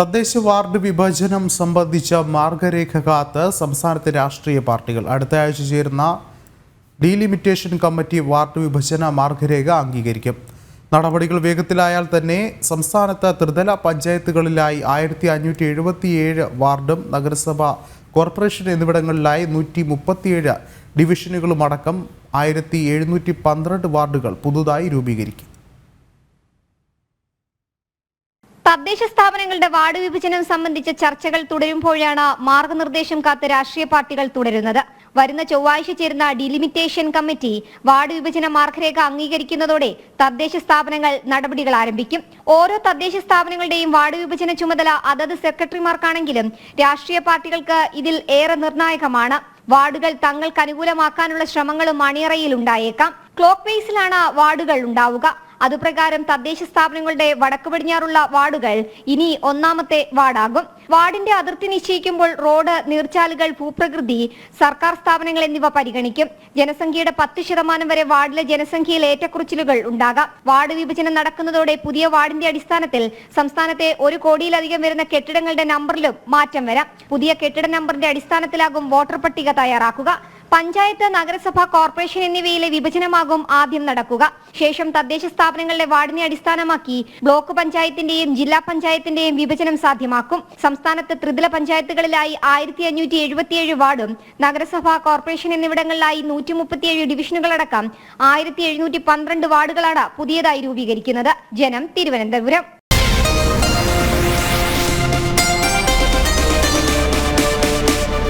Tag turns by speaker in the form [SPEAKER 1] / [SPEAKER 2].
[SPEAKER 1] തദ്ദേശ വാർഡ് വിഭജനം സംബന്ധിച്ച മാർഗരേഖ കാത്ത് സംസ്ഥാനത്തെ രാഷ്ട്രീയ പാർട്ടികൾ അടുത്ത ആഴ്ച ചേരുന്ന ഡീലിമിറ്റേഷൻ കമ്മിറ്റി വാർഡ് വിഭജന മാർഗരേഖ അംഗീകരിക്കും. നടപടികൾ വേഗത്തിലായാൽ തന്നെ സംസ്ഥാനത്ത് ത്രിതല പഞ്ചായത്തുകളിലായി 1577 വാർഡും നഗരസഭ, കോർപ്പറേഷൻ എന്നിവിടങ്ങളിലായി 137 ഡിവിഷനുകളുമടക്കം 1712 വാർഡുകൾ പുതുതായി രൂപീകരിക്കും.
[SPEAKER 2] തദ്ദേശ സ്ഥാപനങ്ങളുടെ വാർഡ് വിഭജനം സംബന്ധിച്ച ചർച്ചകൾ തുടരുമ്പോഴാണ് മാർഗനിർദ്ദേശം കാത്ത് രാഷ്ട്രീയ പാർട്ടികൾ തുടരുന്നത്. വരുന്ന ചൊവ്വാഴ്ച ചേരുന്ന ഡിലിമിറ്റേഷൻ കമ്മിറ്റി വാർഡ് വിഭജന മാർഗരേഖ അംഗീകരിക്കുന്നതോടെ തദ്ദേശ സ്ഥാപനങ്ങൾ നടപടികൾ ആരംഭിക്കും. ഓരോ തദ്ദേശ സ്ഥാപനങ്ങളുടെയും വാർഡ് വിഭജന ചുമതല അതത് സെക്രട്ടറിമാർക്കാണെങ്കിലും രാഷ്ട്രീയ പാർട്ടികൾക്ക് ഇതിൽ ഏറെ നിർണായകമാണ്. വാർഡുകൾ തങ്ങൾക്ക് അനുകൂലമാക്കാനുള്ള ശ്രമങ്ങളും അണിയറയിൽ ഉണ്ടായേക്കാം. ക്ലോക്ക് ബേസിലാണ് വാർഡുകൾ ഉണ്ടാവുക. അതുപ്രകാരം തദ്ദേശ സ്ഥാപനങ്ങളുടെ വടക്ക് പടിഞ്ഞാറുള്ള വാർഡുകൾ ഇനി ഒന്നാമത്തെ വാർഡാകും. വാർഡിന്റെ അതിർത്തി നിശ്ചയിക്കുമ്പോൾ റോഡ്, നീർച്ചാലുകൾ, ഭൂപ്രകൃതി, സർക്കാർ സ്ഥാപനങ്ങൾ എന്നിവ പരിഗണിക്കും. ജനസംഖ്യയുടെ 10% വരെ വാർഡിലെ ജനസംഖ്യയിൽ ഏറ്റക്കുറച്ചിലുകൾ ഉണ്ടാകാം. വാർഡ് വിഭജനം നടക്കുന്നതോടെ പുതിയ വാർഡിന്റെ അടിസ്ഥാനത്തിൽ സംസ്ഥാനത്തെ 1 കോടിയിലധികം വരുന്ന കെട്ടിടങ്ങളുടെ നമ്പറിലും മാറ്റം വരാം. പുതിയ കെട്ടിട നമ്പറിന്റെ അടിസ്ഥാനത്തിലാകും വോട്ടർ പട്ടിക തയ്യാറാക്കുക. പഞ്ചായത്ത്, നഗരസഭ, കോർപ്പറേഷൻ എന്നിവയിലെ വിഭജനമാകും ആദ്യം നടക്കുക. ശേഷം തദ്ദേശ സ്ഥാപനങ്ങളുടെ വാർഡിനെ അടിസ്ഥാനമാക്കി ബ്ലോക്ക് പഞ്ചായത്തിന്റെയും ജില്ലാ പഞ്ചായത്തിന്റെയും വിഭജനം സാധ്യമാക്കും. സംസ്ഥാനത്ത് ത്രിതല പഞ്ചായത്തുകളിലായി 1577 വാർഡും നഗരസഭ, കോർപ്പറേഷൻ എന്നിവിടങ്ങളിലായി 137 ഡിവിഷനുകളടക്കം 1712 വാർഡുകളാണ് പുതിയതായി രൂപീകരിക്കുന്നത്. ജനം, തിരുവനന്തപുരം.